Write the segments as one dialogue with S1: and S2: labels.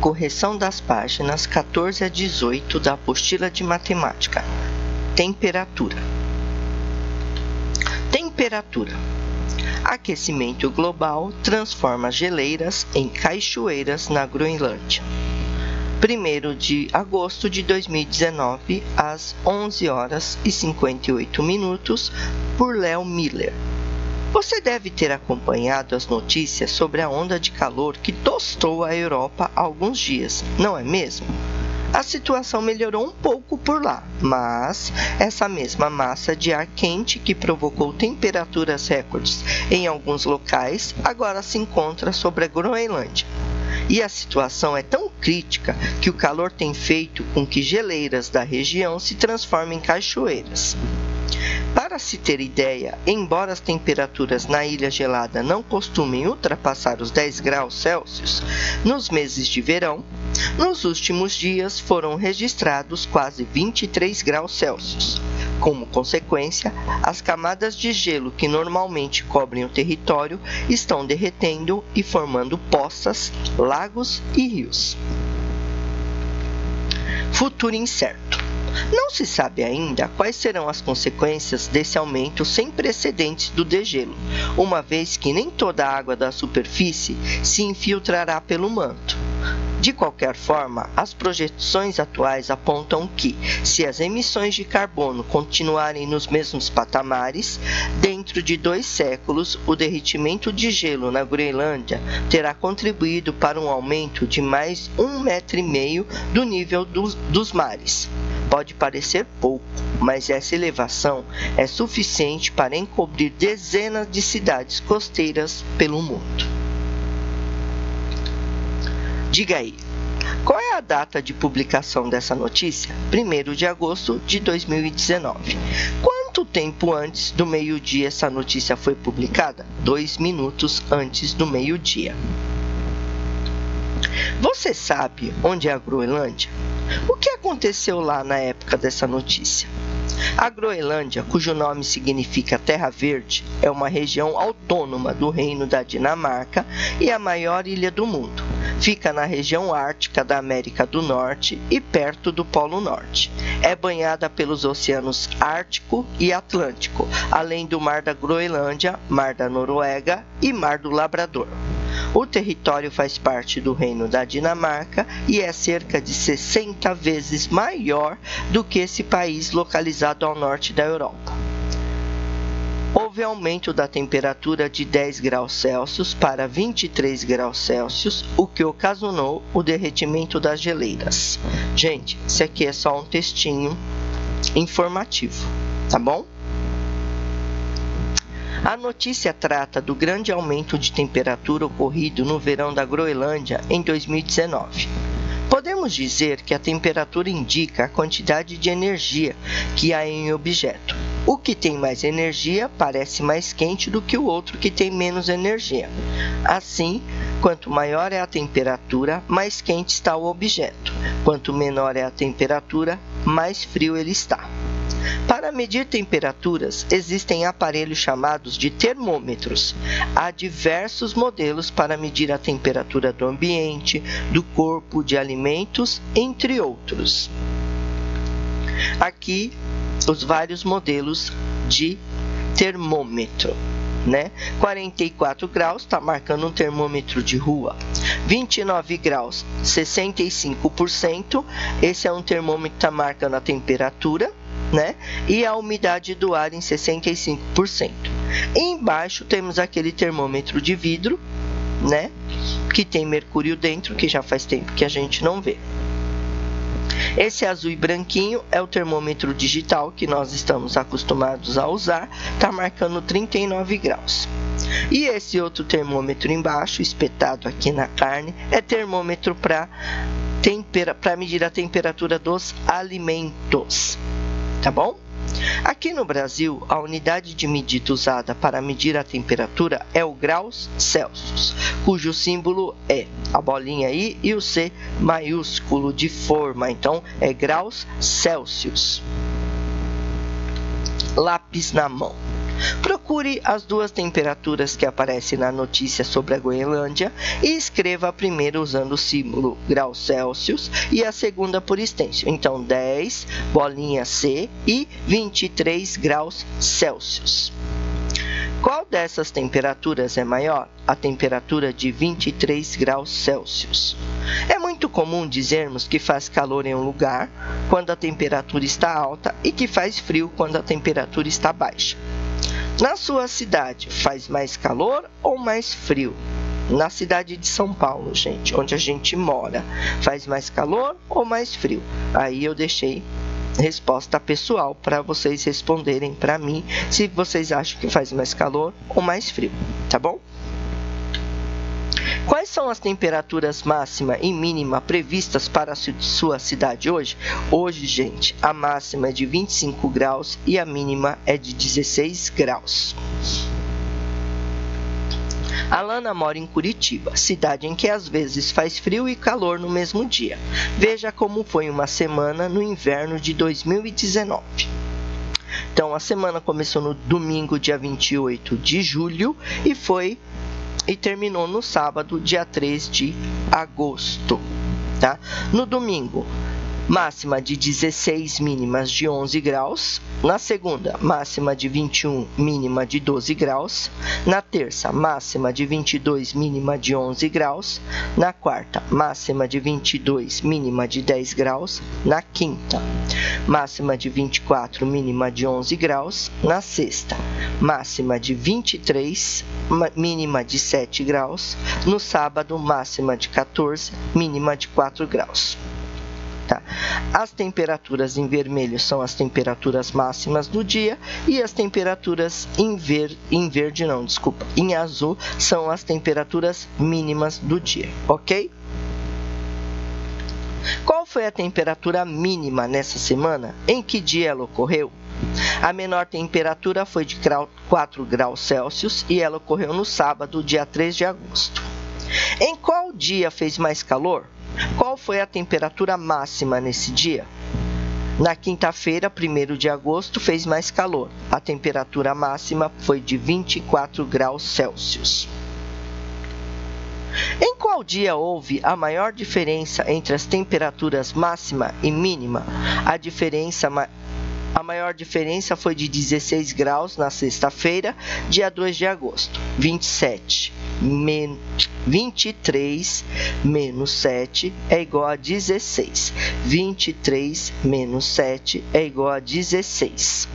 S1: Correção das páginas 14 a 18 da apostila de matemática. Temperatura. Temperatura. Aquecimento global transforma geleiras em cachoeiras na Groenlândia. 1º de agosto de 2019, às 11 horas e 58 minutos, por Léo Miller. Você deve ter acompanhado as notícias sobre a onda de calor que tostou a Europa há alguns dias, não é mesmo? A situação melhorou um pouco por lá, mas essa mesma massa de ar quente que provocou temperaturas recordes em alguns locais agora se encontra sobre a Groenlândia. E a situação é tão crítica que o calor tem feito com que geleiras da região se transformem em cachoeiras. Para se ter ideia, embora as temperaturas na ilha gelada não costumem ultrapassar os 10 graus Celsius, nos meses de verão, nos últimos dias foram registrados quase 23 graus Celsius. Como consequência, as camadas de gelo que normalmente cobrem o território estão derretendo e formando poças, lagos e rios. Futuro incerto. Não se sabe ainda quais serão as consequências desse aumento sem precedentes do degelo, uma vez que nem toda a água da superfície se infiltrará pelo manto. De qualquer forma, as projeções atuais apontam que, se as emissões de carbono continuarem nos mesmos patamares, dentro de 2 séculos, o derretimento de gelo na Groenlândia terá contribuído para um aumento de mais 1,5 metro do nível dos mares. Pode parecer pouco, mas essa elevação é suficiente para encobrir dezenas de cidades costeiras pelo mundo. Diga aí, qual é a data de publicação dessa notícia? 1º de agosto de 2019. Quanto tempo antes do meio-dia essa notícia foi publicada? 2 minutos antes do meio-dia. Você sabe onde é a Groenlândia? O que aconteceu lá na época dessa notícia? A Groenlândia, cujo nome significa Terra Verde, é uma região autônoma do Reino da Dinamarca e a maior ilha do mundo. Fica na região ártica da América do Norte e perto do Polo Norte. É banhada pelos oceanos Ártico e Atlântico, além do Mar da Groenlândia, Mar da Noruega e Mar do Labrador. O território faz parte do Reino da Dinamarca e é cerca de 60 vezes maior do que esse país localizado ao norte da Europa. Houve aumento da temperatura de 10 graus Celsius para 23 graus Celsius, o que ocasionou o derretimento das geleiras. Gente, esse aqui é só um textinho informativo, tá bom? A notícia trata do grande aumento de temperatura ocorrido no verão da Groenlândia em 2019. Podemos dizer que a temperatura indica a quantidade de energia que há em um objeto. O que tem mais energia parece mais quente do que o outro que tem menos energia. Assim, quanto maior é a temperatura, mais quente está o objeto. Quanto menor é a temperatura, mais frio ele está. Para medir temperaturas, existem aparelhos chamados de termômetros. Há diversos modelos para medir a temperatura do ambiente, do corpo, de alimentos, entre outros. Aqui, os vários modelos de termômetro. 44 graus está marcando um termômetro de rua. 29 graus, 65%. Esse é um termômetro que está marcando a temperatura. E a umidade do ar em 65%. Embaixo temos aquele termômetro de vidro, que tem mercúrio dentro, que já faz tempo que a gente não vê. Esse azul e branquinho é o termômetro digital que nós estamos acostumados a usar, está marcando 39 graus. E esse outro termômetro embaixo, espetado aqui na carne, é termômetro para medir a temperatura dos alimentos. Tá bom? Aqui no Brasil, a unidade de medida usada para medir a temperatura é o graus Celsius, cujo símbolo é a bolinha aí e o C maiúsculo de forma, então é graus Celsius. Lápis na mão. Procure as duas temperaturas que aparecem na notícia sobre a Groenlândia e escreva a primeira usando o símbolo graus Celsius e a segunda por extenso. Então, 10, bolinha C e 23 graus Celsius. Qual dessas temperaturas é maior? A temperatura de 23 graus Celsius. É muito comum dizermos que faz calor em um lugar quando a temperatura está alta e que faz frio quando a temperatura está baixa. Na sua cidade, faz mais calor ou mais frio? Na cidade de São Paulo, gente, onde a gente mora, faz mais calor ou mais frio? Aí eu deixei resposta pessoal para vocês responderem para mim se vocês acham que faz mais calor ou mais frio, tá bom? Quais são as temperaturas máxima e mínima previstas para a sua cidade hoje? Hoje, gente, a máxima é de 25 graus e a mínima é de 16 graus. Alana mora em Curitiba, cidade em que às vezes faz frio e calor no mesmo dia. Veja como foi uma semana no inverno de 2019. Então, a semana começou no domingo, dia 28 de julho, e terminou no sábado, dia 3 de agosto. Tá? No domingo, máxima de 16, mínimas de 11 graus. Na segunda, máxima de 21, mínima de 12 graus. Na terça, máxima de 22, mínima de 11 graus. Na quarta, máxima de 22, mínima de 10 graus. Na quinta, máxima de 24, mínima de 11 graus. Na sexta, máxima de 23, mínima de 7 graus. No sábado, máxima de 14, mínima de 4 graus. Tá. As temperaturas em vermelho são as temperaturas máximas do dia e as temperaturas em azul são as temperaturas mínimas do dia, ok? Qual foi a temperatura mínima nessa semana? Em que dia ela ocorreu? A menor temperatura foi de 4 graus Celsius e ela ocorreu no sábado, dia 3 de agosto. Em qual dia fez mais calor? Qual foi a temperatura máxima nesse dia? Na quinta-feira, 1º de agosto, fez mais calor. A temperatura máxima foi de 24 graus Celsius. Em qual dia houve a maior diferença entre as temperaturas máxima e mínima? A maior diferença foi de 16 graus na sexta-feira, dia 2 de agosto. 23 menos 7 é igual a 16. 23 menos 7 é igual a 16.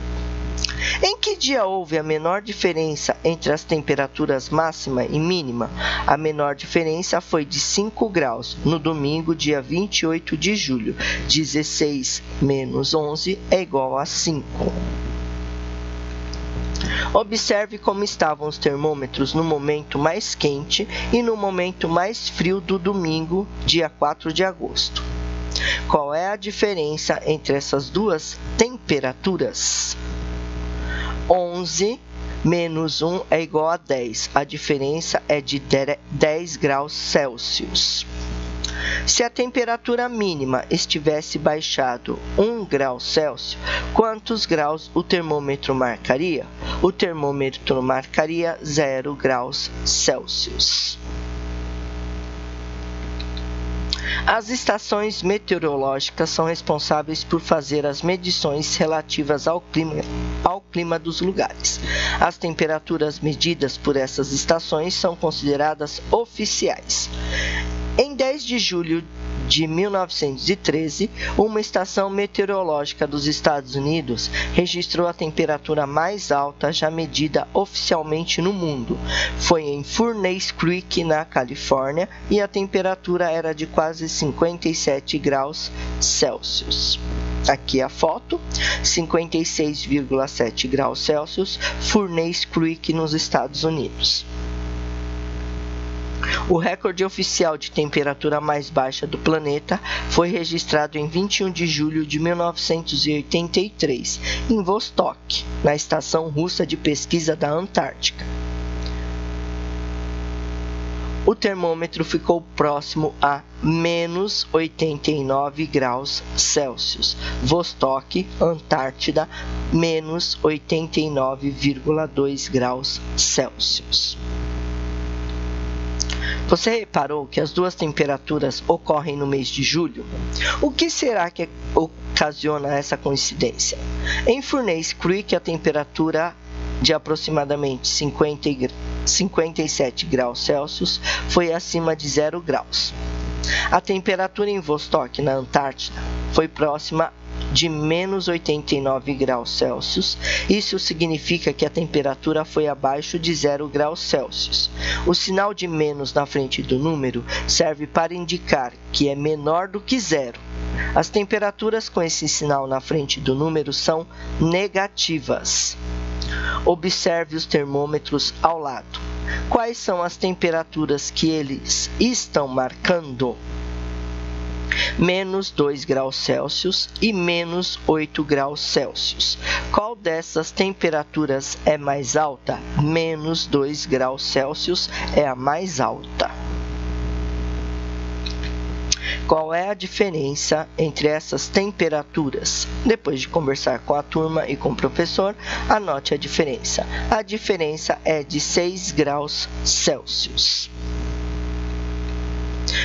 S1: Em que dia houve a menor diferença entre as temperaturas máxima e mínima? A menor diferença foi de 5 graus, no domingo, dia 28 de julho. 16 menos 11 é igual a 5. Observe como estavam os termômetros no momento mais quente e no momento mais frio do domingo, dia 4 de agosto. Qual é a diferença entre essas duas temperaturas? 11 menos 1 é igual a 10. A diferença é de 10 graus Celsius. Se a temperatura mínima estivesse baixado 1 grau Celsius, quantos graus o termômetro marcaria? O termômetro marcaria 0 graus Celsius. As estações meteorológicas são responsáveis por fazer as medições relativas ao clima dos lugares. As temperaturas medidas por essas estações são consideradas oficiais. Em 10 de julho de 1913, uma estação meteorológica dos Estados Unidos registrou a temperatura mais alta já medida oficialmente no mundo. Foi em Furnace Creek, na Califórnia, e a temperatura era de quase 57 graus Celsius. Aqui a foto, 56,7 graus Celsius, Furnace Creek, nos Estados Unidos. O recorde oficial de temperatura mais baixa do planeta foi registrado em 21 de julho de 1983, em Vostok, na Estação Russa de Pesquisa da Antártica. o termômetro ficou próximo a menos 89 graus Celsius. Vostok, Antártida, menos 89,2 graus Celsius. Você reparou que as duas temperaturas ocorrem no mês de julho? O que será que ocasiona essa coincidência? Em Furnace Creek, a temperatura de aproximadamente 57 graus Celsius foi acima de 0 graus. A temperatura em Vostok, na Antártida, foi próxima de menos 89 graus Celsius. Isso significa que a temperatura foi abaixo de 0 graus Celsius. O sinal de menos na frente do número serve para indicar que é menor do que zero. As temperaturas com esse sinal na frente do número são negativas. Observe os termômetros ao lado. Quais são as temperaturas que eles estão marcando? Menos 2 graus Celsius e menos 8 graus Celsius. Qual dessas temperaturas é mais alta? Menos 2 graus Celsius é a mais alta. Qual é a diferença entre essas temperaturas? Depois de conversar com a turma e com o professor, anote a diferença. A diferença é de 6 graus Celsius.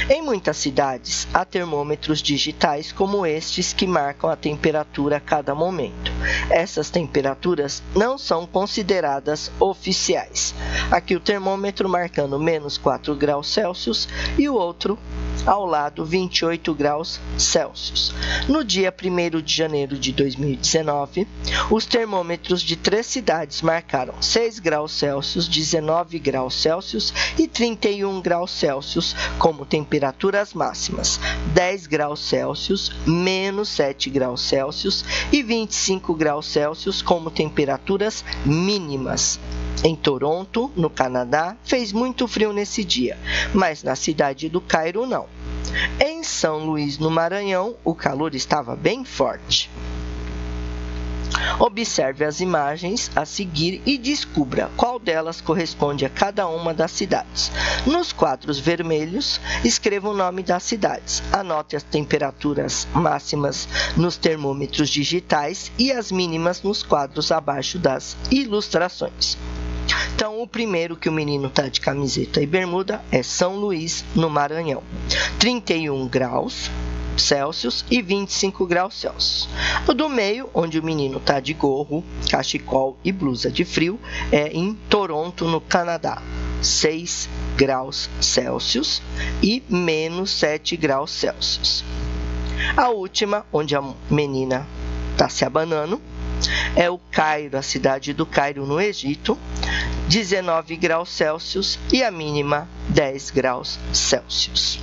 S1: Em muitas cidades, há termômetros digitais como estes que marcam a temperatura a cada momento. Essas temperaturas não são consideradas oficiais. Aqui o termômetro marcando menos 4 graus Celsius e o outro ao lado 28 graus Celsius. No dia 1º de janeiro de 2019, os termômetros de 3 cidades marcaram 6 graus Celsius, 19 graus Celsius e 31 graus Celsius como temperaturas máximas, 10 graus Celsius, menos 7 graus Celsius e 25 graus Celsius como temperaturas mínimas. Em Toronto, no Canadá, fez muito frio nesse dia, mas na cidade do Cairo não. Em São Luís, no Maranhão, o calor estava bem forte. Observe as imagens a seguir e descubra qual delas corresponde a cada uma das cidades. Nos quadros vermelhos, escreva o nome das cidades. Anote as temperaturas máximas nos termômetros digitais e as mínimas nos quadros abaixo das ilustrações. Então, o primeiro que o menino está de camiseta e bermuda é São Luís, no Maranhão. 31 graus Celsius e 25 graus Celsius. O do meio, onde o menino está de gorro, cachecol e blusa de frio, é em Toronto, no Canadá. 6 graus Celsius e menos 7 graus Celsius. A última, onde a menina está se abanando, é o Cairo, a cidade do Cairo, no Egito, 19 graus Celsius e a mínima 10 graus Celsius.